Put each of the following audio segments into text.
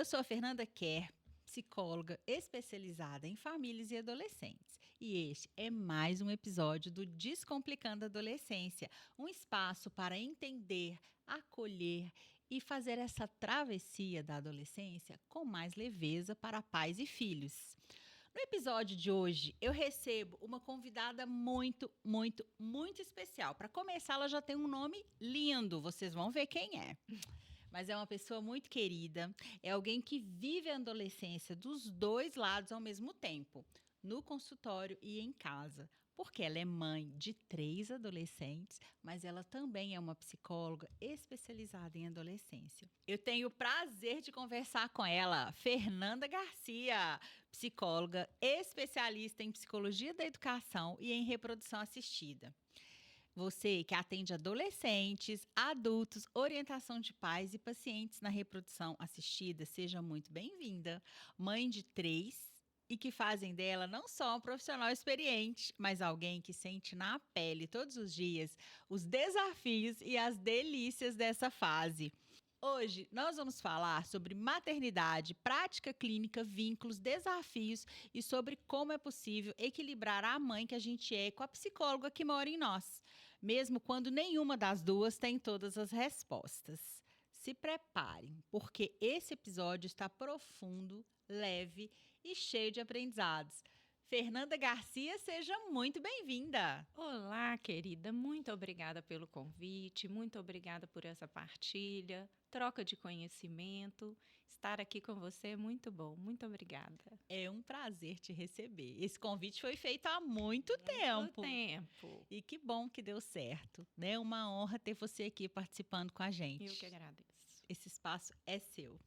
sou a Fernanda Kerr, psicóloga especializada em famílias e adolescentes. E este é mais um episódio do Descomplicando a Adolescência, um espaço para entender, acolher e fazer essa travessia da adolescência com mais leveza para pais e filhos. No episódio de hoje, eu recebo uma convidada muito especial. Para começar, ela já tem um nome lindo, vocês vão ver quem é. Mas é uma pessoa muito querida, é alguém que vive a adolescência dos dois lados ao mesmo tempo, no consultório e em casa, porque ela é mãe de 3 adolescentes, mas ela também é uma psicóloga especializada em adolescência. Eu tenho o prazer de conversar com ela, Fernanda Garcia, psicóloga especialista em psicologia da educação e em reprodução assistida. Você que atende adolescentes, adultos, orientação de pais e pacientes na reprodução assistida, seja muito bem-vinda. Mãe de 3 e que fazem dela não só um profissional experiente, mas alguém que sente na pele todos os dias os desafios e as delícias dessa fase. Hoje, nós vamos falar sobre maternidade, prática clínica, vínculos, desafios e sobre como é possível equilibrar a mãe que a gente é com a psicóloga que mora em nós, mesmo quando nenhuma das duas tem todas as respostas. Se preparem, porque esse episódio está profundo, leve e cheio de aprendizados. Fernanda Garcia, seja muito bem-vinda. Olá, querida. Muito obrigada pelo convite, muito obrigada por essa partilha, troca de conhecimento. Estar aqui com você é muito bom. Muito obrigada. É um prazer te receber. Esse convite foi feito há muito tempo. E que bom que deu certo, né? Uma honra ter você aqui participando com a gente. Eu que agradeço. Esse espaço é seu.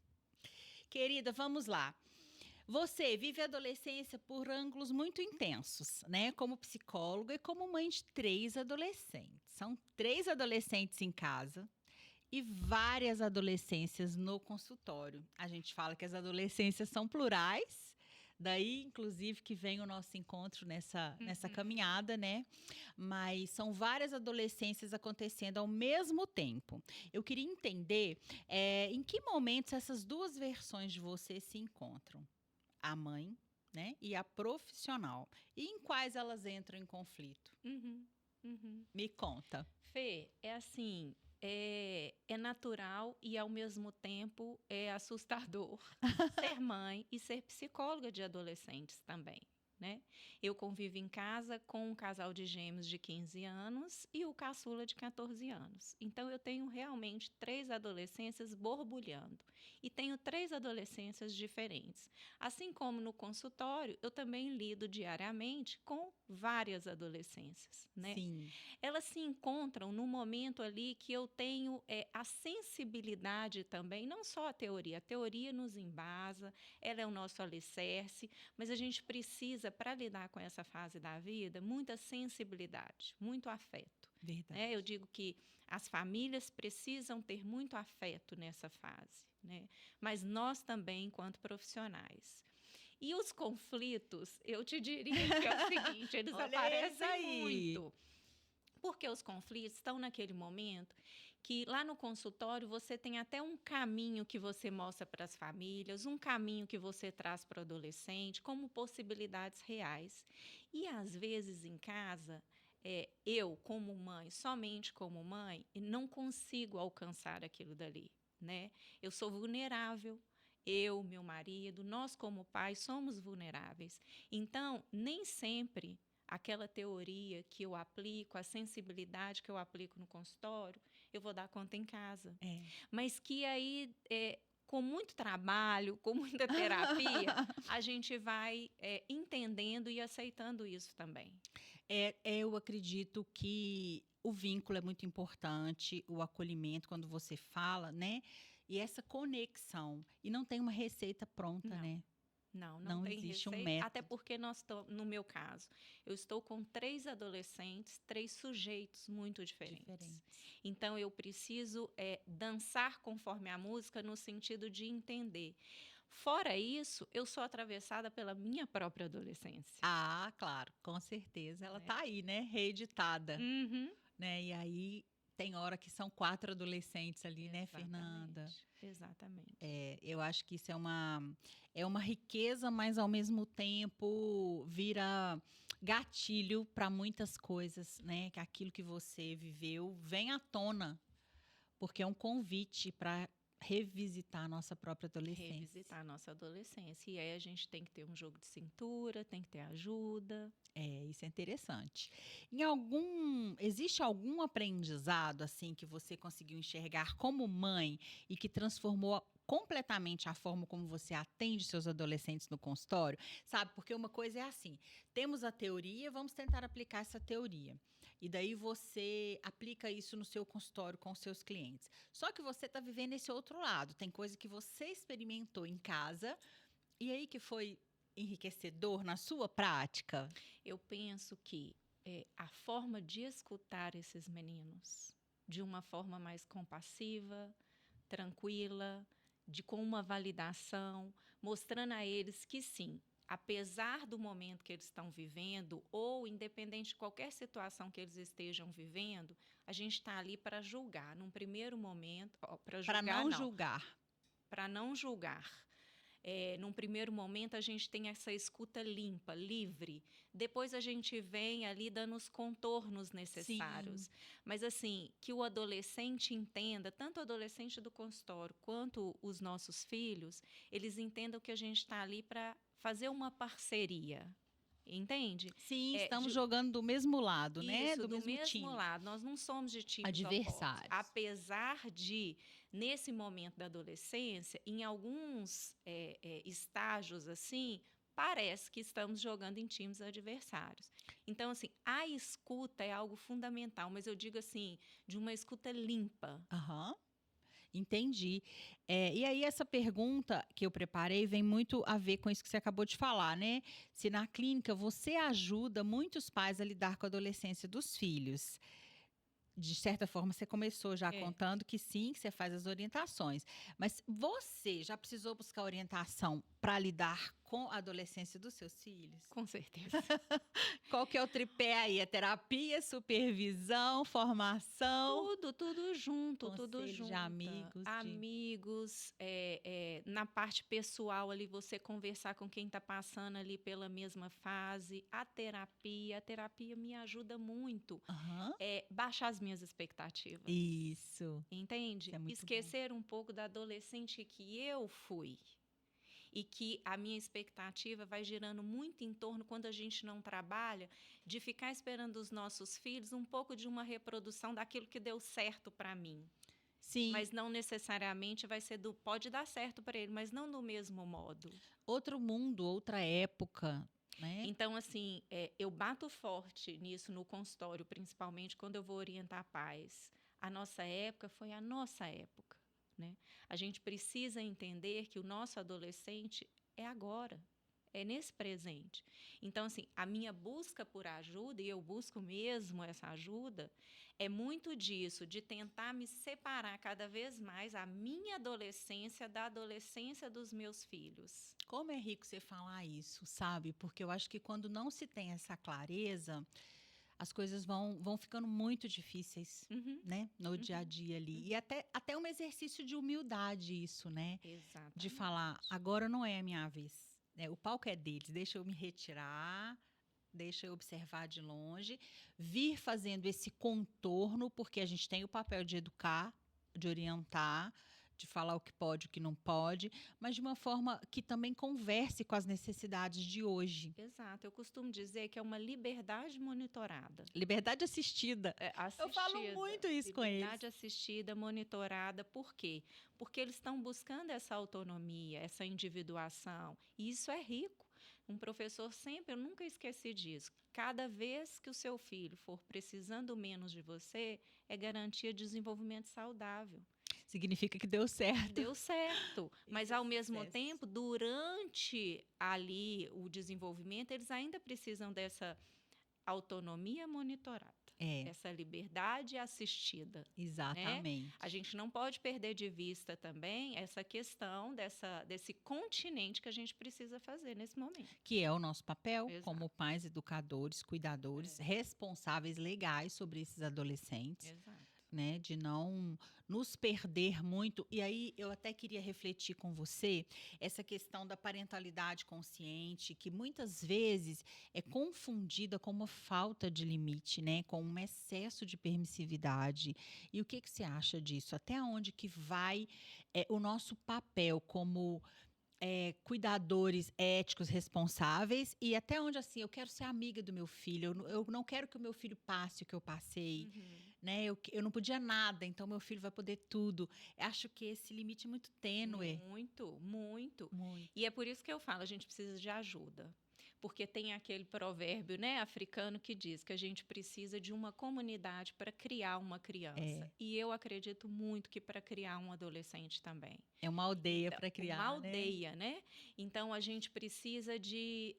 Querida, vamos lá. Você vive a adolescência por ângulos muito intensos, né? Como psicóloga e como mãe de 3 adolescentes. São 3 adolescentes em casa e várias adolescências no consultório. A gente fala que as adolescências são plurais, daí, inclusive, que vem o nosso encontro nessa caminhada, né? Mas são várias adolescências acontecendo ao mesmo tempo. Eu queria entender em que momentos essas duas versões de você se encontram. A mãe, né, e a profissional. E em quais elas entram em conflito? Me conta. Fê, é assim, é natural e ao mesmo tempo é assustador ser mãe e ser psicóloga de adolescentes também, né? Eu convivo em casa com um casal de gêmeos de 15 anos e o caçula de 14 anos. Então, eu tenho realmente 3 adolescências borbulhando. E tenho 3 adolescências diferentes. Assim como no consultório, eu também lido diariamente com várias adolescências, né? Sim. Elas se encontram no momento ali que eu tenho a sensibilidade também, não só a teoria nos embasa, ela é o nosso alicerce, mas a gente precisa, para lidar com essa fase da vida, muita sensibilidade, muito afeto. Verdade. Eu digo que as famílias precisam ter muito afeto nessa fase, né? Mas nós também, enquanto profissionais. E os conflitos, eu te diria que é o seguinte, eles aparecem muito. Porque os conflitos estão naquele momento que lá no consultório você tem até um caminho que você mostra para as famílias, um caminho que você traz para o adolescente, como possibilidades reais. E às vezes em casa, eu como mãe, somente como mãe, não consigo alcançar aquilo dali, né? Eu sou vulnerável. Eu, meu marido, nós como pais somos vulneráveis. Então, nem sempre aquela teoria que eu aplico, a sensibilidade que eu aplico no consultório, eu vou dar conta em casa. Mas que aí, com muito trabalho, com muita terapia, a gente vai entendendo e aceitando isso também. Eu acredito que o vínculo é muito importante, o acolhimento, quando você fala, né? E essa conexão. E não tem uma receita pronta, né? Não tem existe receita, um método. até porque no meu caso, eu estou com 3 adolescentes, 3 sujeitos muito diferentes. Então, eu preciso dançar conforme a música no sentido de entender. Fora isso, eu sou atravessada pela minha própria adolescência. Ah, claro, com certeza. Ela está aí, né? Reeditada. Né? E aí tem hora que são 4 adolescentes ali, né, Fernanda? Exatamente. Eu acho que isso é uma riqueza, mas ao mesmo tempo vira gatilho para muitas coisas, né? Que aquilo que você viveu vem à tona, porque é um convite para revisitar a nossa própria adolescência. Revisitar a nossa adolescência. E aí a gente tem que ter um jogo de cintura, tem que ter ajuda. Isso é interessante. Existe algum aprendizado assim que você conseguiu enxergar como mãe e que transformou completamente a forma como você atende seus adolescentes no consultório? Sabe, porque uma coisa é assim, temos a teoria, vamos tentar aplicar essa teoria. E daí você aplica isso no seu consultório com os seus clientes. Só que você está vivendo esse outro lado. Tem coisa que você experimentou em casa e aí que foi enriquecedor na sua prática? Eu penso que a forma de escutar esses meninos de uma forma mais compassiva, tranquila, com uma validação, mostrando a eles que sim, apesar do momento que eles estão vivendo, ou independente de qualquer situação que eles estejam vivendo, a gente está ali para julgar. Num primeiro momento, Para não julgar. Para não julgar. Num primeiro momento, a gente tem essa escuta limpa, livre. Depois, a gente vem ali dando os contornos necessários. Sim. Mas, assim, que o adolescente entenda, tanto o adolescente do consultório quanto os nossos filhos, eles entendam que a gente está ali para fazer uma parceria. Entende? Sim, estamos jogando do mesmo lado, né? Do mesmo time. lado. Nós não somos de times adversários. Apesar de, nesse momento da adolescência, em alguns estágios assim, parece que estamos jogando em times adversários. Então, assim, a escuta é algo fundamental, mas eu digo assim, de uma escuta limpa. Entendi. E aí, essa pergunta que eu preparei vem muito a ver com isso que você acabou de falar, né? Se na clínica você ajuda muitos pais a lidar com a adolescência dos filhos. De certa forma, você começou já contando que sim, que você faz as orientações. Mas você já precisou buscar orientação para lidar com a adolescência dos seus filhos? Com certeza. Qual que é o tripé aí? É terapia, supervisão, formação? Tudo junto, Conselho tudo junto. de amigos. Amigos, na parte pessoal ali, você conversar com quem está passando ali pela mesma fase. A terapia me ajuda muito. Baixar as minhas expectativas. Isso. Entende? Isso é muito Esquecer um pouco da adolescente que eu fui. E que a minha expectativa vai girando muito em torno, quando a gente não trabalha, de ficar esperando os nossos filhos um pouco de uma reprodução daquilo que deu certo para mim. Sim. Mas não necessariamente vai ser pode dar certo para ele, mas não do mesmo modo. Outro mundo, outra época, né? Então, assim, eu bato forte nisso no consultório, principalmente quando eu vou orientar pais. A nossa época foi a nossa época. Né? A gente precisa entender que o nosso adolescente é agora, é nesse presente. Então, assim, a minha busca por ajuda, e eu busco mesmo essa ajuda, é muito disso, de tentar me separar cada vez mais a minha adolescência da adolescência dos meus filhos. Como é rico você falar isso, sabe? Porque eu acho que quando não se tem essa clareza, as coisas vão ficando muito difíceis, né? No dia a dia ali. E até um exercício de humildade isso, né? Exatamente. De falar, agora não é a minha vez. O palco é deles, deixa eu me retirar, deixa eu observar de longe, vir fazendo esse contorno, porque a gente tem o papel de educar, de orientar, de falar o que pode, o que não pode, mas de uma forma que também converse com as necessidades de hoje. Exato. Eu costumo dizer que é uma liberdade monitorada. Liberdade assistida. Assistida. Eu falo muito isso com eles. Liberdade assistida, monitorada. Por quê? Porque eles estão buscando essa autonomia, essa individuação. E isso é rico. Um professor sempre, eu nunca esqueci disso. Cada vez que o seu filho for precisando menos de você, é garantia de desenvolvimento saudável. Significa que deu certo. Deu certo. Mas, ao mesmo tempo, durante ali o desenvolvimento, eles ainda precisam dessa autonomia monitorada. Essa liberdade assistida. Exatamente. Né? A gente não pode perder de vista também essa questão desse continente que a gente precisa fazer nesse momento. Que é o nosso papel. Exato. Como pais, educadores, cuidadores, responsáveis legais sobre esses adolescentes. Exato. né, de não nos perder muito. E aí eu até queria refletir com você essa questão da parentalidade consciente, que muitas vezes é confundida com uma falta de limite, né, com um excesso de permissividade. E o que que você acha disso? Até onde que vai o nosso papel como cuidadores éticos responsáveis e até onde assim eu quero ser amiga do meu filho, eu não quero que o meu filho passe o que eu passei, Uhum. né? Eu não podia nada, então meu filho vai poder tudo. Acho que esse limite é muito tênue. Muito, muito. Muito. E é por isso que eu falo, a gente precisa de ajuda. Porque tem aquele provérbio, né, africano que diz que a gente precisa de uma comunidade para criar uma criança. É, E eu acredito muito que para criar um adolescente também. é uma aldeia Então, para uma criar, né? aldeia, né? Então a gente precisa de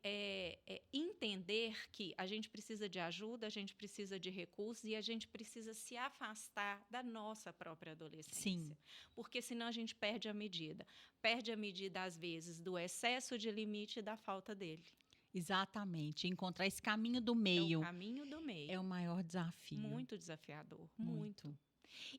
entender que a gente precisa de ajuda, a gente precisa de recursos e a gente precisa se afastar da nossa própria Sim, adolescência. Porque senão a gente perde a medida. Perde a medida, às vezes, do excesso de limite e da falta dele. exatamente. Encontrar esse caminho do É o meio caminho do é meio. o maior desafio. Muito desafiador, muito. Muito.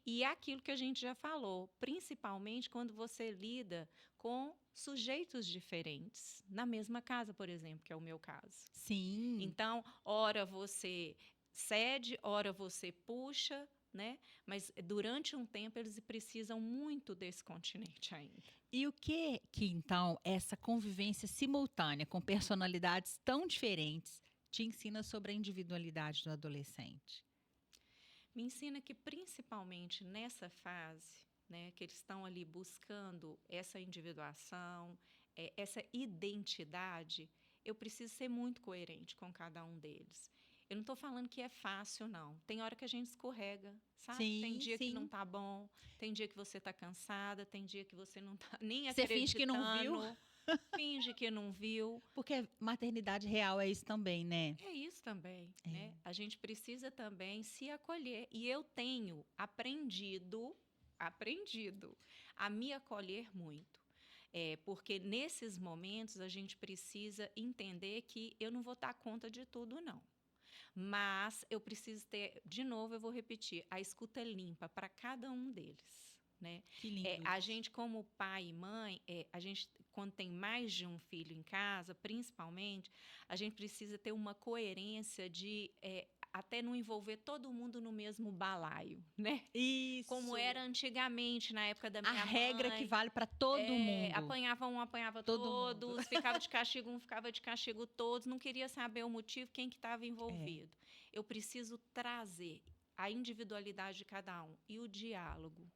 E é aquilo que a gente já falou, principalmente quando você lida com sujeitos diferentes, na mesma casa, por exemplo, que é o meu caso. Sim. Então, ora você cede, ora você puxa, né? Mas durante um tempo eles precisam muito desse continente ainda. E o que então essa convivência simultânea com personalidades tão diferentes te ensina sobre a individualidade do adolescente? Me ensina que principalmente nessa fase, né, que eles estão ali buscando essa individuação, essa identidade, eu preciso ser muito coerente com cada um deles. Eu não estou falando que é fácil, não. Tem hora que a gente escorrega, sabe? Tem Sim, dia que não sim. tá bom, tem dia que você tá cansada, tem dia que você não tá nem Você finge que não viu, acreditando, finge que não viu. porque maternidade real é isso também, né? É isso também, É. né? A gente precisa também se acolher. E eu tenho aprendido a me acolher muito. Porque nesses momentos a gente precisa entender que eu não vou dar conta de tudo, não. Mas eu preciso ter, de novo, eu vou repetir, a escuta limpa para cada um deles. Né? Que lindo A isso. gente, como pai e mãe, a gente, quando tem mais de um filho em casa, principalmente, a gente precisa ter uma coerência de até não envolver todo mundo no mesmo balaio, né? Como Isso. era antigamente, na época da A minha regra que mãe. vale para todo mundo. Apanhava um, apanhava Todo mundo. todos, ficava de castigo um, ficava de castigo todos, não queria saber o motivo, quem que estava É. envolvido. Eu preciso trazer a individualidade de cada um e o diálogo.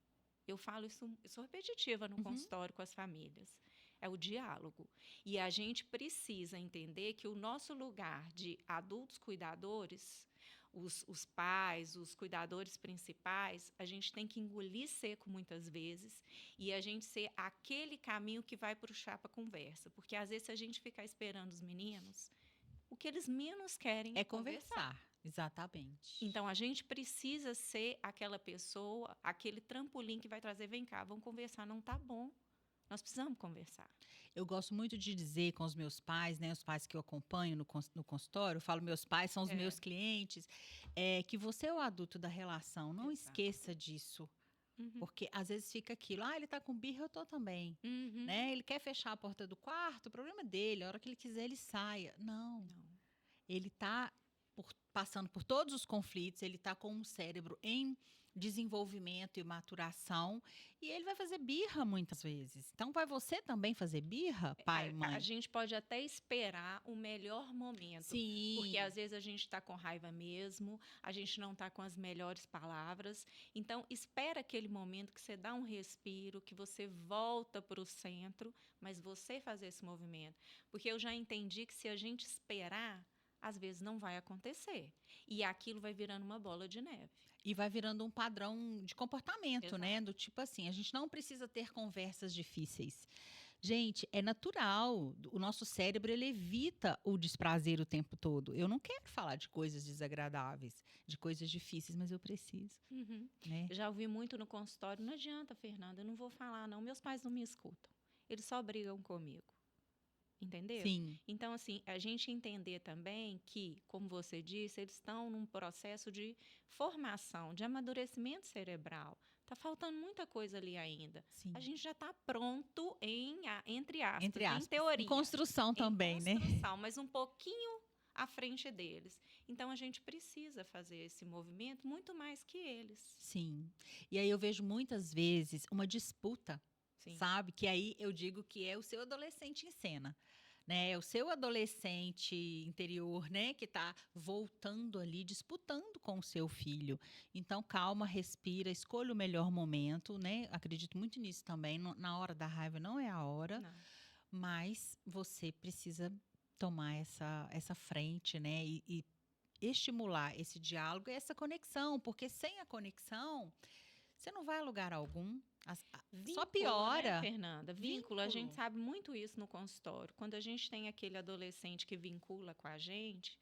Eu falo isso, eu sou repetitiva no Uhum. consultório com as famílias. É o diálogo. E a gente precisa entender que o nosso lugar de adultos cuidadores, os pais, os cuidadores principais, a gente tem que engolir seco muitas vezes e a gente ser aquele caminho que vai puxar para a conversa. Porque às vezes, se a gente ficar esperando os meninos, o que eles menos querem É conversar. conversar. Exatamente. Então, a gente precisa ser aquela pessoa, aquele trampolim que vai trazer, vem cá, vamos conversar, não tá bom. Nós precisamos conversar. Eu gosto muito de dizer com os meus pais, né, os pais que eu acompanho no consultório, eu falo meus pais são os meus clientes, que você é o adulto da relação, não Exato. esqueça disso. Uhum. Porque às vezes fica aquilo, ele tá com birra, eu tô também. Uhum. Né? Ele quer fechar a porta do quarto, o problema é dele, a hora que ele quiser ele saia. Não, Não. ele está passando por todos os conflitos, ele está com um cérebro em desenvolvimento e maturação, e ele vai fazer birra muitas vezes. Então, vai você também fazer birra, pai e A mãe? gente pode até esperar o melhor momento. Sim. Porque às vezes a gente está com raiva mesmo, a gente não está com as melhores palavras. Então, espera aquele momento que você dá um respiro, que você volta para o centro, mas você fazer esse movimento. Porque eu já entendi que se a gente esperar, às vezes não vai acontecer. E aquilo vai virando uma bola de neve. E vai virando um padrão de comportamento, Exato. né? Do tipo assim, a gente não precisa ter conversas difíceis. Gente, é natural. O nosso cérebro, ele evita o desprazer o tempo todo. Eu não quero falar de coisas desagradáveis, de coisas difíceis, mas eu preciso, Uhum. né? Eu já ouvi muito no consultório, não adianta, Fernanda, eu não vou falar, não. Meus pais não me escutam. Eles só brigam comigo. entendeu? Sim, Então, assim, a gente entender também que, como você disse, eles estão num processo de formação, de amadurecimento cerebral. Está faltando muita coisa ali ainda. A sim. gente já está pronto entre Entre aspas, em aspas. Em teoria, construção em também, né? construção, mas um pouquinho à frente deles. Então, a gente precisa fazer esse movimento muito mais que eles. Sim. E aí eu vejo muitas vezes uma disputa, Sim. sabe? Que aí eu digo que é o seu adolescente em cena, né? É o seu adolescente interior, né? Que está voltando ali, disputando com o seu filho. Então, calma, respira, escolha o melhor momento, né? Acredito muito nisso também. Na hora da raiva não é a hora, Não. mas você precisa tomar essa frente, né? E estimular esse diálogo e essa conexão, porque sem a conexão, você não vai a lugar algum. Só Vínculo, né, piora. Fernanda? Vínculo, a gente Vínculo. sabe muito isso no consultório. Quando a gente tem aquele adolescente que vincula com a gente,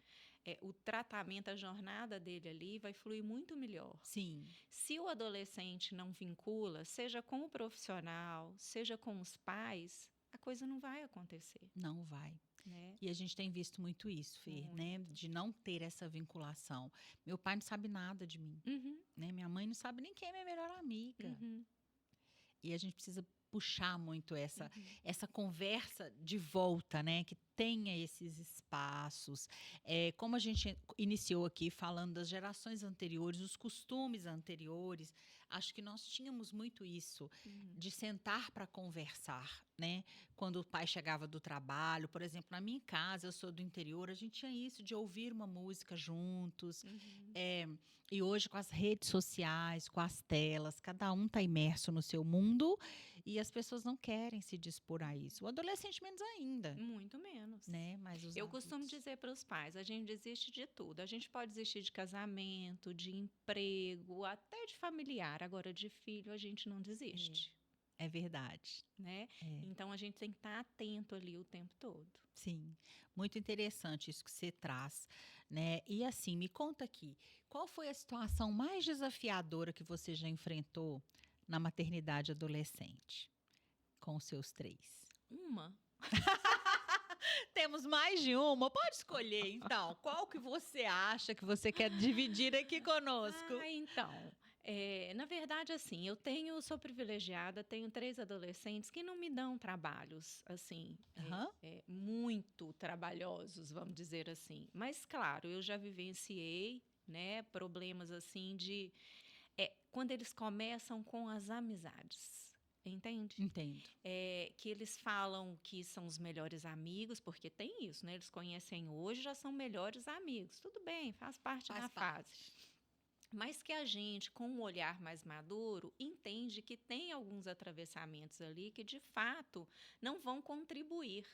o tratamento, a jornada dele ali vai fluir muito melhor. Sim, Se o adolescente não vincula, seja com o profissional, seja com os pais, a coisa não vai acontecer, não vai. né? E a gente tem visto muito isso, Fê, né? Muito. De não ter essa vinculação. Meu pai não sabe nada de mim, Uhum, né? Minha mãe não sabe nem quem é minha melhor amiga. uhum, E a gente precisa puxar muito uhum. essa conversa de volta, né? Que tenha esses espaços. Como a gente iniciou aqui falando das gerações anteriores, os costumes anteriores, acho que nós tínhamos muito isso, Uhum, de sentar para conversar, né? Quando o pai chegava do trabalho, por exemplo, na minha casa, eu sou do interior, a gente tinha isso de ouvir uma música juntos. uhum. É, e hoje, com as redes sociais, com as telas, cada um está imerso no seu mundo e as pessoas não querem se dispor a isso. O adolescente menos ainda, Muito menos. né? Mas os Eu costumo adultos. dizer para os pais, a gente desiste de tudo. A gente pode desistir de casamento, de emprego, até de familiar. Agora, de filho, a gente não desiste, É verdade. né? É, Então, a gente tem que estar atento ali o tempo todo. sim. Muito interessante isso que você traz, né? E assim, me conta aqui, qual foi a situação mais desafiadora que você já enfrentou na maternidade adolescente com os seus três? Uma. Temos mais de uma. Pode escolher, então. Qual que você acha que você quer dividir aqui conosco? Então, na verdade, assim, sou privilegiada, tenho 3 adolescentes que não me dão trabalhos, assim, Aham. muito trabalhosos, vamos dizer assim. Mas, claro, eu já vivenciei, né, problemas assim quando eles começam com as amizades. Entende? Entendo. Que eles falam que são os melhores amigos, porque tem isso, né? Eles conhecem hoje, já são melhores amigos. Tudo bem, faz parte Faz da fase. parte. Mas que a gente, com um olhar mais maduro, entende que tem alguns atravessamentos ali que, de fato, não vão contribuir.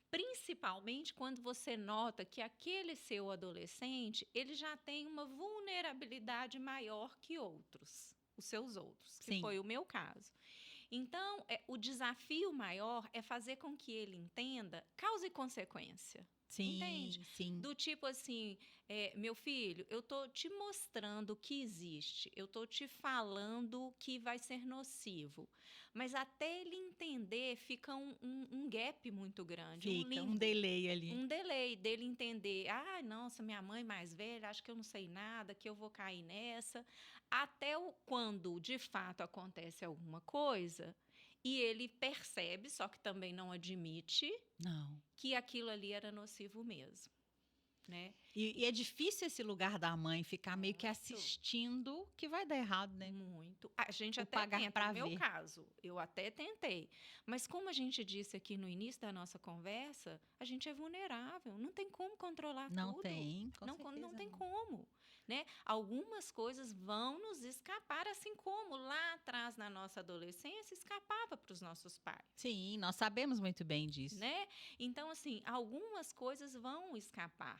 Principalmente quando você nota que aquele seu adolescente, ele já tem uma vulnerabilidade maior que outros, os seus outros, que Sim. foi o meu caso. Então, o desafio maior é fazer com que ele entenda causa e consequência. Entende? Sim, sim. Do tipo assim, meu filho, eu tô te mostrando que existe, eu tô te falando que vai ser nocivo, mas até ele entender fica um gap muito grande, um Fica um limbo, delay ali. um delay dele entender, nossa, minha mãe mais velha, acho que eu não sei nada, que eu vou cair nessa, até quando de fato acontece alguma coisa e ele percebe, só que também não admite Não. que aquilo ali era nocivo mesmo, né? E é difícil esse lugar da mãe ficar meio que Muito. assistindo que vai dar errado, né? Muito. A gente O até pagar tenta, pra no meu ver. caso, eu até tentei. Mas como a gente disse aqui no início da nossa conversa, a gente é vulnerável, não tem como controlar Não tudo. tem, com Não certeza tem não. como, né? Algumas coisas vão nos escapar, assim como lá atrás na nossa adolescência escapava para os nossos pais. Sim, nós sabemos muito bem disso. Né? Então, assim, algumas coisas vão escapar.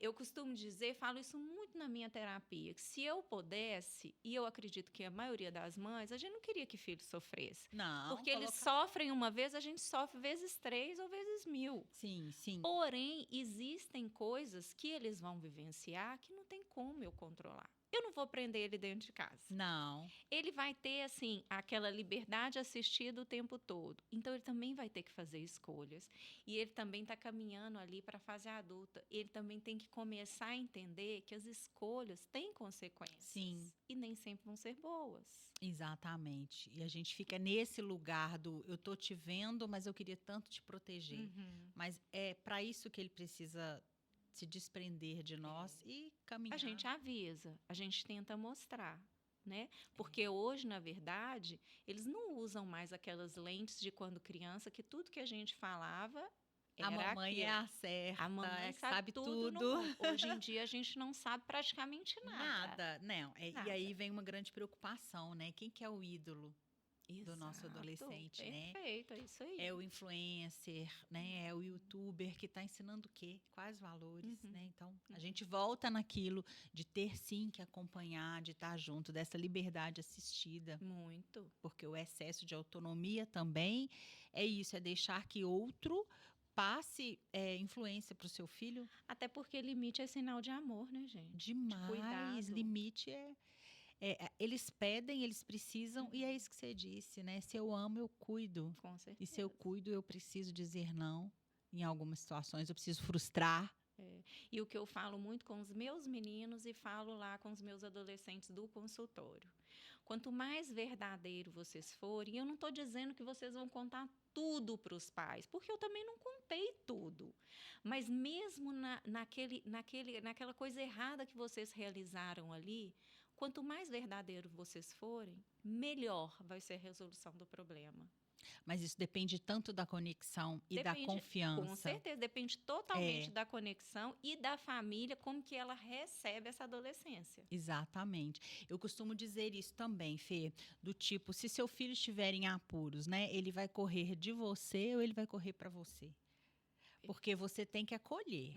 Eu costumo dizer, falo isso muito na minha terapia, que se eu pudesse, e eu acredito que a maioria das mães, a gente não queria que filho sofresse. Não, Porque eles sofrem uma vez, a gente sofre vezes 3 ou vezes 1000. Sim, sim. Porém, existem coisas que eles vão vivenciar que não tem como eu controlar. Eu não vou prender ele dentro de casa. Não. Ele vai ter, assim, aquela liberdade assistida o tempo todo. Então, ele também vai ter que fazer escolhas. E ele também está caminhando ali para a fase adulta. Ele também tem que começar a entender que as escolhas têm consequências. Sim. E nem sempre vão ser boas. Exatamente. E a gente fica nesse lugar do eu tô te vendo, mas eu queria tanto te proteger. Mas é para isso que ele precisa se desprender de nós e caminhar. A gente avisa, a gente tenta mostrar, né? Porque hoje, na verdade, eles não usam mais aquelas lentes de quando criança, que tudo que a gente falava A era mamãe é aquilo. a certa, A mamãe é que sabe tudo no tudo. mundo. Hoje em dia, a gente não sabe praticamente nada. Nada, não. E Nada. aí vem uma grande preocupação, né? Quem que é o ídolo do nosso Exato, adolescente, né? perfeito, é isso aí. É o influencer, né? É o youtuber que está ensinando o quê? Quais valores, né? Então, a gente volta naquilo de ter sim que acompanhar, de estar junto, dessa liberdade assistida. Muito. Porque o excesso de autonomia também é isso, é deixar que outro passe influência para o seu filho. Até porque limite é sinal de amor, né, gente? Demais. cuidado. Limite eles pedem, eles precisam, e é isso que você disse, né? Se eu amo, eu cuido. Com E certeza. se eu cuido, eu preciso dizer não. Em algumas situações, eu preciso frustrar. E o que eu falo muito com os meus meninos e falo lá com os meus adolescentes do consultório. Quanto mais verdadeiro vocês forem, eu não estou dizendo que vocês vão contar tudo para os pais, porque eu também não contei tudo. Mas mesmo naquela coisa errada que vocês realizaram ali, quanto mais verdadeiro vocês forem, melhor vai ser a resolução do problema. Mas isso depende tanto da conexão e da confiança. Com certeza, depende totalmente da conexão e da família, como que ela recebe essa adolescência. Exatamente. Eu costumo dizer isso também, Fê, do tipo, se seu filho estiver em apuros, né, ele vai correr de você ou ele vai correr para você? Porque você tem que acolher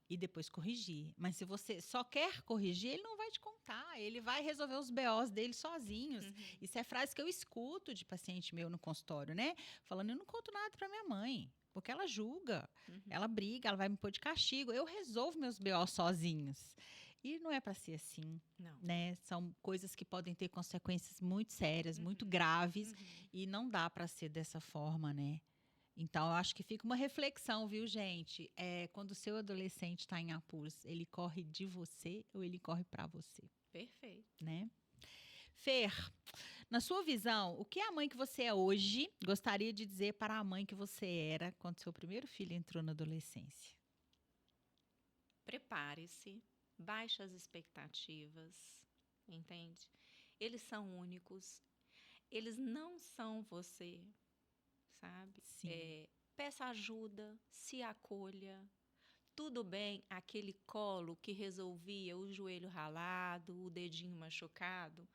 e depois corrigir. Mas se você só quer corrigir, ele não vai te contar. Ele vai resolver os BOs dele sozinhos. Isso é frase que eu escuto de paciente meu no consultório, né? Falando, eu não conto nada para minha mãe. Porque ela julga, ela briga, ela vai me pôr de castigo. Eu resolvo meus BOs sozinhos. E não é para ser assim, não. Né? São coisas que podem ter consequências muito sérias, muito graves. E não dá para ser dessa forma, né? Então, eu acho que fica uma reflexão, viu, gente? Quando o seu adolescente está em apuros, ele corre de você ou ele corre para você? Perfeito. Né? Fer, na sua visão, o que a mãe que você é hoje gostaria de dizer para a mãe que você era quando seu primeiro filho entrou na adolescência? Prepare-se, baixe as expectativas, entende? Eles são únicos, eles não são você. Sabe? Sim. Peça ajuda, se acolha. Tudo bem, aquele colo que resolvia o joelho ralado, o dedinho machucado,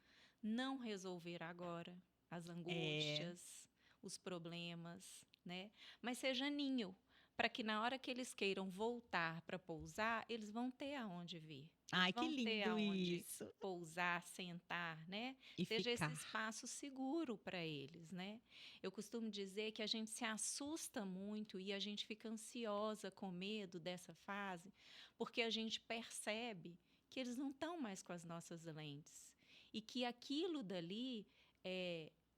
não resolver agora as angústias, os problemas, né? Mas seja ninho, para que na hora que eles queiram voltar para pousar, eles vão ter aonde vir. Ai, que Vão ter lindo aonde isso. pousar, sentar, né? E seja ficar. esse espaço seguro para eles, né? Eu costumo dizer que a gente se assusta muito e a gente fica ansiosa, com medo dessa fase, porque a gente percebe que eles não estão mais com as nossas lentes e que aquilo dali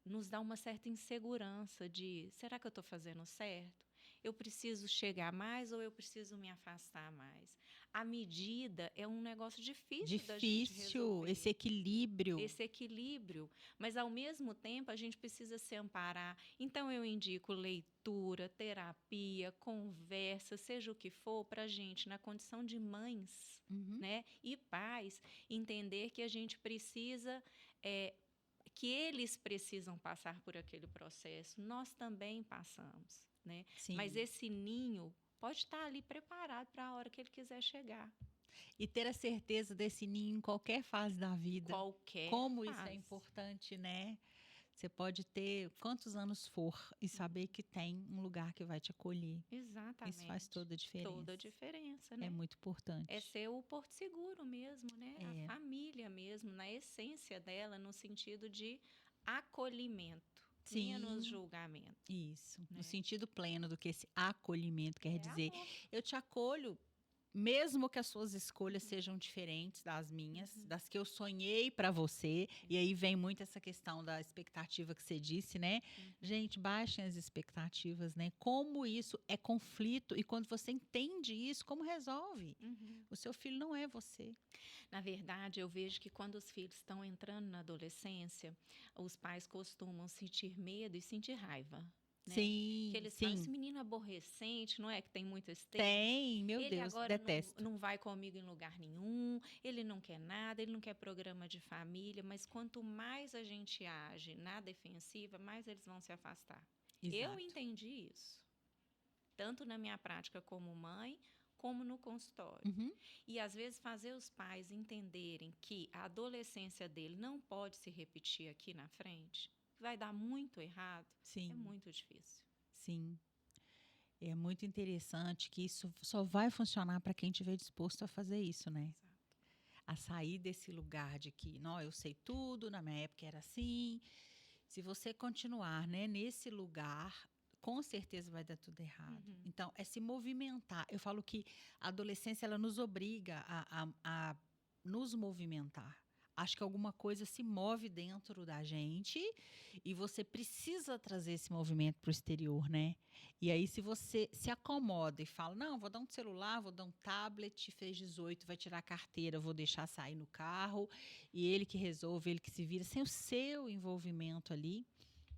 nos dá uma certa insegurança de, será que eu estou fazendo certo? Eu preciso chegar mais ou eu preciso me afastar mais? A medida é um negócio difícil da gente resolver. Esse equilíbrio. Esse equilíbrio, mas ao mesmo tempo a gente precisa se amparar. Então eu indico leitura, terapia, conversa, seja o que for, para a gente, na condição de mães, né, e pais, entender que a gente precisa, que eles precisam passar por aquele processo. Nós também passamos, né? Sim. Mas esse ninho pode estar ali preparado para a hora que ele quiser chegar. E ter a certeza desse ninho em qualquer fase da vida. Como fase. Isso é importante, né? Você pode ter quantos anos for e saber que tem um lugar que vai te acolher. Exatamente. Isso faz toda a diferença. Toda a diferença, né? É muito importante. É ser o porto seguro mesmo, né? A família mesmo, na essência dela, no sentido de acolhimento. Sim. Menos julgamento. Isso. Né? No sentido pleno do que esse acolhimento quer dizer. Amor. Eu te acolho mesmo que as suas escolhas sejam diferentes das minhas, das que eu sonhei para você, e aí vem muito essa questão da expectativa que você disse, né? Gente, baixem as expectativas, né? Como isso é conflito e quando você entende isso, como resolve? O seu filho não é você. Na verdade, eu vejo que quando os filhos estão entrando na adolescência, os pais costumam sentir medo e sentir raiva. Né? Que Sim, eles falam, sim. esse menino aborrecente, não é? Que tem muito estresse. Tem, meu Ele Deus, agora detesto. não vai comigo em lugar nenhum, ele não quer nada, ele não quer programa de família, mas quanto mais a gente age na defensiva, mais eles vão se afastar. Eu Exato. entendi isso, tanto na minha prática como mãe, como no consultório. Uhum. E às vezes fazer os pais entenderem que a adolescência dele não pode se repetir aqui na frente, vai dar muito errado, Sim. é muito difícil. Sim. É muito interessante que isso só vai funcionar para quem estiver disposto a fazer isso, né? Exato. A sair desse lugar de que, não, eu sei tudo, na minha época era assim. Se você continuar, né, nesse lugar, com certeza vai dar tudo errado. Então, é se movimentar. Eu falo que a adolescência, ela nos obriga a nos movimentar. Acho que alguma coisa se move dentro da gente e você precisa trazer esse movimento para o exterior, né? E aí, se você se acomoda e fala, não, vou dar um celular, vou dar um tablet, fez 18, vai tirar a carteira, vou deixar sair no carro, e ele que resolve, ele que se vira, sem o seu envolvimento ali,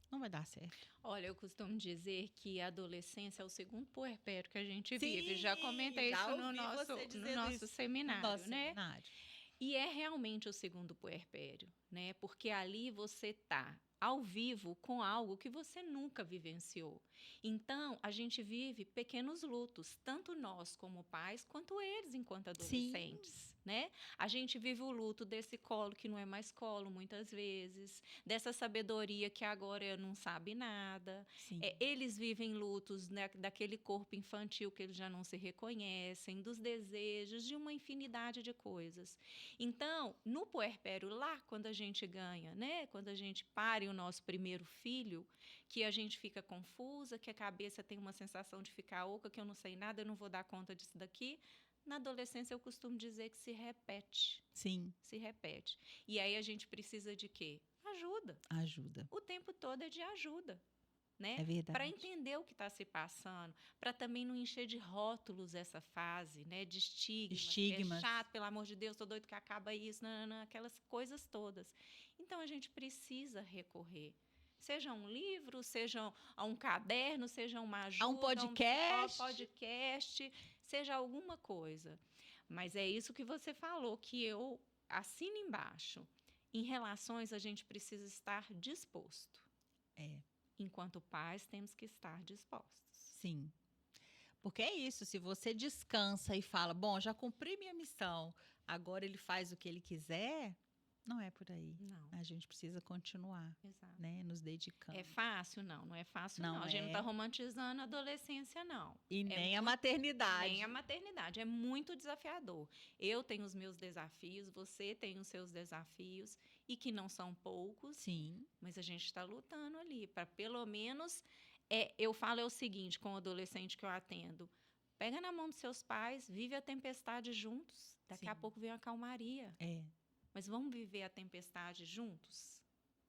não vai dar certo. Olha, eu costumo dizer que a adolescência é o segundo puerpério que a gente Sim, vive. Já comentei já isso no ouvi nosso, você no dizendo nosso isso seminário, no nosso né? seminário. E é realmente o segundo puerpério, né? Porque ali você tá ao vivo com algo que você nunca vivenciou. Então, a gente vive pequenos lutos, tanto nós como pais, quanto eles enquanto adolescentes, né? A gente vive o luto desse colo que não é mais colo, muitas vezes, dessa sabedoria que agora não sabe nada. Eles vivem lutos, né, daquele corpo infantil que eles já não se reconhecem, dos desejos, de uma infinidade de coisas. Então, no puerpério lá, quando a gente ganha, né, quando a gente pare o nosso primeiro filho, que a gente fica confusa, que a cabeça tem uma sensação de ficar oca, que eu não sei nada, eu não vou dar conta disso daqui. Na adolescência, eu costumo dizer que se repete. Sim. Se repete. E aí a gente precisa de quê? Ajuda. Ajuda. O tempo todo é de ajuda. Né? É verdade. Para entender o que está se passando, para também não encher de rótulos essa fase, né? De estigmas. É chato, pelo amor de Deus, tô doido que acaba isso, aquelas coisas todas. Então a gente precisa recorrer. Seja um livro, seja um caderno, seja uma ajuda, um podcast, seja alguma coisa. Mas é isso que você falou, que eu assino embaixo. Em relações, a gente precisa estar disposto. Enquanto pais, temos que estar dispostos. Sim. Porque é isso, se você descansa e fala, bom, já cumpri minha missão, agora ele faz o que ele quiser, não é por aí. Não. A gente precisa continuar, exato, né, nos dedicando. É fácil? Não é fácil, não. A gente não está romantizando a adolescência, não. E nem a maternidade. Nem a maternidade. É muito desafiador. Eu tenho os meus desafios, você tem os seus desafios, e que não são poucos. Sim. Mas a gente está lutando ali, para pelo menos... eu falo o seguinte com o adolescente que eu atendo. Pega na mão dos seus pais, vive a tempestade juntos. Daqui a pouco vem a calmaria. Mas vamos viver a tempestade juntos?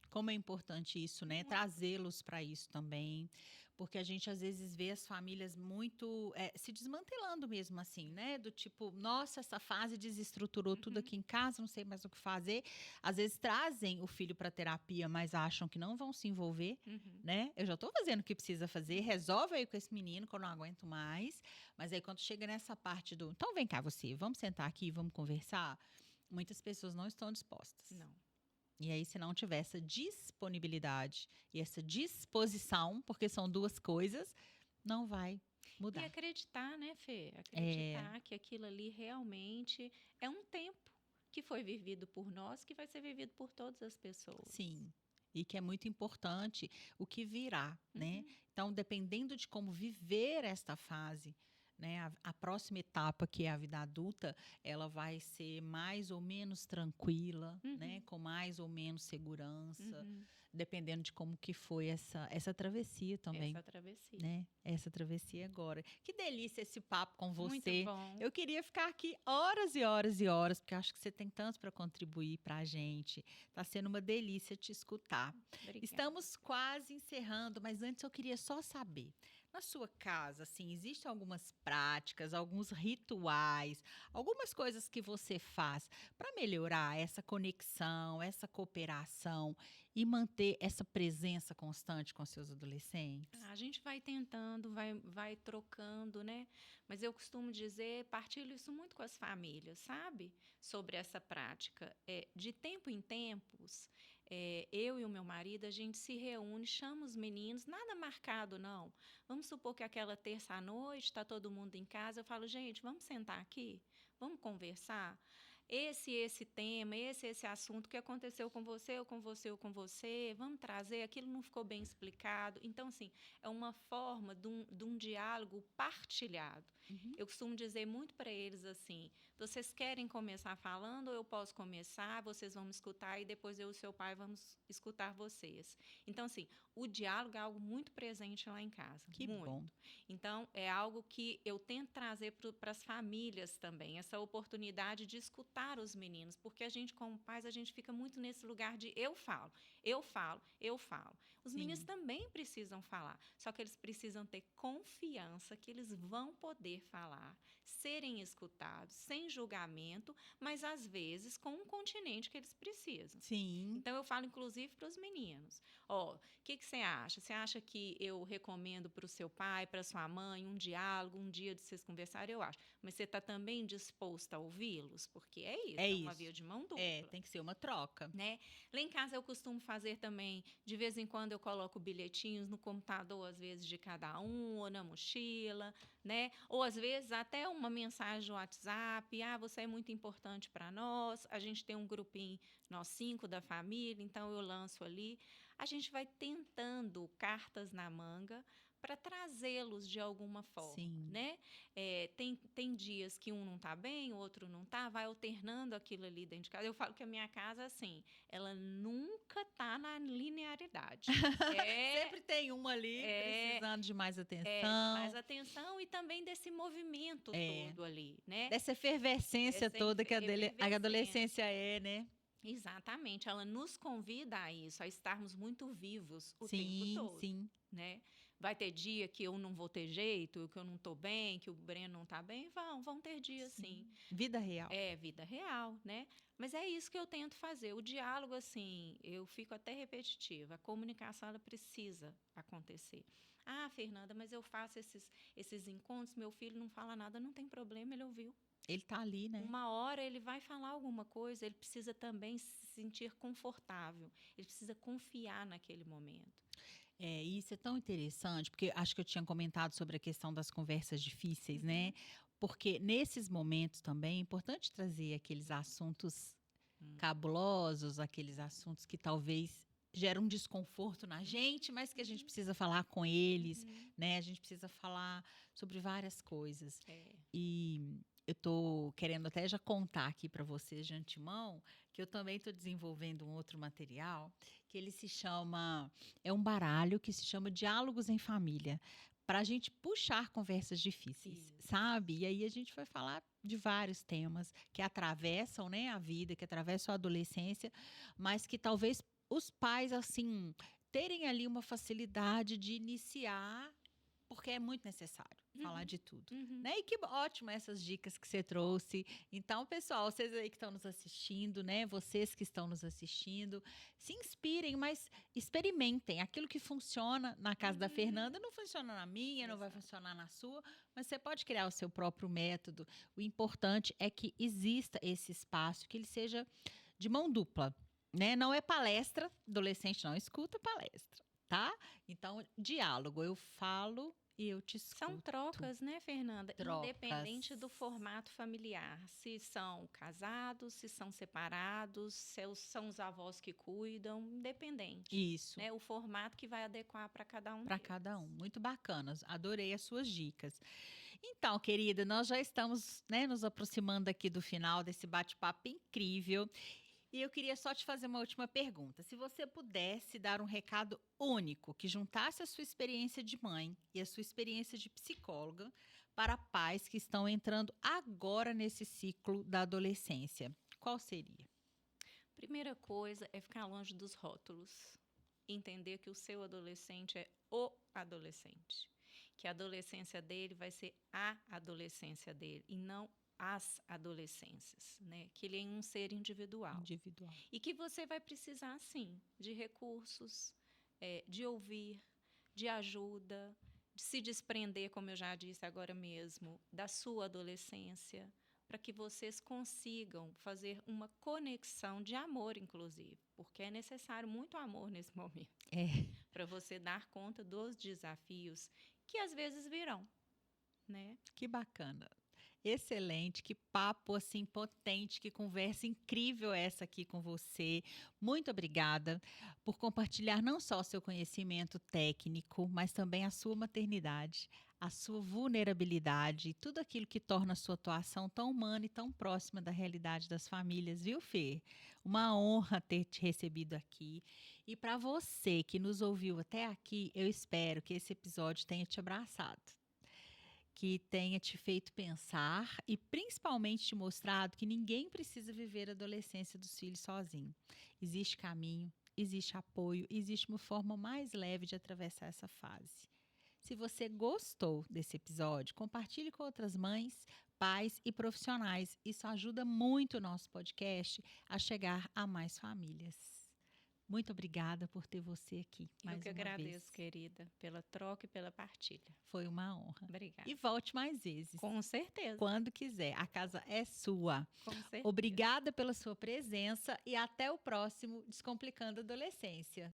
Como é importante isso, né? Trazê-los para isso também. Porque a gente, às vezes, vê as famílias muito se desmantelando mesmo, assim, né? Do tipo, nossa, essa fase desestruturou tudo aqui em casa, não sei mais o que fazer. Às vezes, trazem o filho para terapia, mas acham que não vão se envolver, né? Eu já estou fazendo o que precisa fazer, resolve aí com esse menino, que eu não aguento mais. Mas aí, quando chega nessa parte do... Então, vem cá você, vamos sentar aqui, vamos conversar... Muitas pessoas não estão dispostas. Não. E aí, se não tiver essa disponibilidade e essa disposição, porque são duas coisas, não vai mudar. E acreditar, né, Fê? Acreditar que aquilo ali realmente é um tempo que foi vivido por nós, que vai ser vivido por todas as pessoas. Sim. E que é muito importante o que virá, né? Então, dependendo de como viver esta fase, né, a próxima etapa, que é a vida adulta, ela vai ser mais ou menos tranquila, né, com mais ou menos segurança, dependendo de como que foi essa travessia também, Essa travessia. né? Essa travessia agora. Que delícia esse papo com Muito você. bom. Eu queria ficar aqui horas e horas e horas, porque eu acho que você tem tanto para contribuir para a gente. Tá sendo uma delícia te escutar. Obrigada. Estamos quase encerrando, mas antes eu queria só saber. Na sua casa, assim, existem algumas práticas, alguns rituais, algumas coisas que você faz para melhorar essa conexão, essa cooperação e manter essa presença constante com seus adolescentes? A gente vai tentando, vai trocando, né? Mas eu costumo dizer, partilho isso muito com as famílias, sabe? Sobre essa prática. De tempo em tempos, eu e o meu marido, a gente se reúne, chama os meninos, nada marcado, não. Vamos supor que aquela terça à noite, está todo mundo em casa, eu falo, gente, vamos sentar aqui? Vamos conversar? Esse tema, esse assunto que aconteceu com você, ou com você, ou com você, vamos trazer, aquilo não ficou bem explicado. Então, assim, é uma forma de um diálogo partilhado. Uhum. Eu costumo dizer muito para eles assim, vocês querem começar falando ou eu posso começar, vocês vão me escutar e depois eu e o seu pai vamos escutar vocês. Então, assim, o diálogo é algo muito presente lá em casa, Que muito. bom. Então, é algo que eu tento trazer para as famílias também, essa oportunidade de escutar os meninos, porque a gente, como pais, a gente fica muito nesse lugar de eu falo, eu falo, eu falo. Os meninos Sim. também precisam falar, só que eles precisam ter confiança que eles vão poder falar, serem escutados, sem julgamento, mas às vezes com um continente que eles precisam. Sim. Então, eu falo, inclusive, para os meninos. Ó, o que você acha? Você acha que eu recomendo para o seu pai, para sua mãe, um diálogo, um dia de vocês conversarem? Eu acho. Mas você está também disposta a ouvi-los? Porque é isso, É é uma isso. via de mão dupla. Tem que ser uma troca. Né? Lá em casa eu costumo fazer também, de vez em quando eu coloco bilhetinhos no computador, às vezes de cada um, ou na mochila, né? Ou às vezes até uma mensagem no WhatsApp, você é muito importante para nós, a gente tem um grupinho, nós 5 da família, então eu lanço ali. A gente vai tentando cartas na manga para trazê-los de alguma forma, Sim. né? Tem dias que um não está bem, o outro não está, vai alternando aquilo ali dentro de casa. Eu falo que a minha casa, assim, ela nunca está na linearidade. Sempre tem uma ali precisando de mais atenção. Mais atenção e também desse movimento todo ali, né? Dessa efervescência toda que a adolescência é, né? Exatamente, ela nos convida a isso, a estarmos muito vivos o tempo todo, sim. né? Vai ter dia que eu não vou ter jeito, que eu não estou bem, que o Breno não está bem, vão ter dias sim. Vida real. Vida real, né? Mas é isso que eu tento fazer. O diálogo, assim, eu fico até repetitiva. A comunicação, ela precisa acontecer. Fernanda, mas eu faço esses encontros, meu filho não fala nada, não tem problema, ele ouviu. Ele está ali, né? Uma hora ele vai falar alguma coisa, ele precisa também se sentir confortável, ele precisa confiar naquele momento. Isso é tão interessante, porque acho que eu tinha comentado sobre a questão das conversas difíceis, né? Porque nesses momentos também é importante trazer aqueles assuntos cabulosos, aqueles assuntos que talvez geram um desconforto na gente, mas que a gente precisa falar com eles, né? A gente precisa falar sobre várias coisas. E eu estou querendo até já contar aqui para vocês de antemão que eu também estou desenvolvendo um outro material que ele se chama, é um baralho que se chama Diálogos em Família, para a gente puxar conversas difíceis, sabe? E aí a gente vai falar de vários temas que atravessam, né, a vida, que atravessam a adolescência, mas que talvez os pais, assim, terem ali uma facilidade de iniciar, porque é muito necessário falar de tudo, né? E que ótimo essas dicas que você trouxe. Então, pessoal, vocês aí que estão nos assistindo, né? Vocês que estão nos assistindo, se inspirem, mas experimentem. Aquilo que funciona na casa da Fernanda não funciona na minha, não vai funcionar na sua, mas você pode criar o seu próprio método. O importante é que exista esse espaço, que ele seja de mão dupla, né? Não é palestra, adolescente não escuta palestra, tá? Então, diálogo, eu falo e eu te escuto. São trocas, né, Fernanda? Trocas. Independente do formato familiar. Se são casados, se são separados, se são os avós que cuidam, independente. Isso. Né? O formato que vai adequar para cada um. Para cada um. Muito bacanas. Adorei as suas dicas. Então, querida, nós já estamos, né, nos aproximando aqui do final desse bate-papo incrível. E eu queria só te fazer uma última pergunta. Se você pudesse dar um recado único que juntasse a sua experiência de mãe e a sua experiência de psicóloga para pais que estão entrando agora nesse ciclo da adolescência, qual seria? Primeira coisa é ficar longe dos rótulos. Entender que o seu adolescente é o adolescente. Que a adolescência dele vai ser a adolescência dele e não as adolescências, né? Que ele é um ser individual. Individual. E que você vai precisar, sim, de recursos, de ouvir, de ajuda, de se desprender, como eu já disse agora mesmo, da sua adolescência, para que vocês consigam fazer uma conexão de amor, inclusive, porque é necessário muito amor nesse momento, É, para você dar conta dos desafios que às vezes virão, né? que bacana. Excelente, que papo assim potente, que conversa incrível essa aqui com você. Muito obrigada por compartilhar não só seu conhecimento técnico, mas também a sua maternidade, a sua vulnerabilidade e tudo aquilo que torna a sua atuação tão humana e tão próxima da realidade das famílias, viu, Fê? Uma honra ter te recebido aqui. E para você que nos ouviu até aqui, eu espero que esse episódio tenha te abraçado, que tenha te feito pensar e principalmente te mostrado que ninguém precisa viver a adolescência dos filhos sozinho. Existe caminho, existe apoio, existe uma forma mais leve de atravessar essa fase. Se você gostou desse episódio, compartilhe com outras mães, pais e profissionais. Isso ajuda muito o nosso podcast a chegar a mais famílias. Muito obrigada por ter você aqui mais Eu que uma agradeço, vez. querida, pela troca e pela partilha. Foi uma honra. Obrigada. E volte mais vezes. Com certeza. Quando quiser, a casa é sua. Com certeza. Obrigada pela sua presença e até o próximo Descomplicando a Adolescência.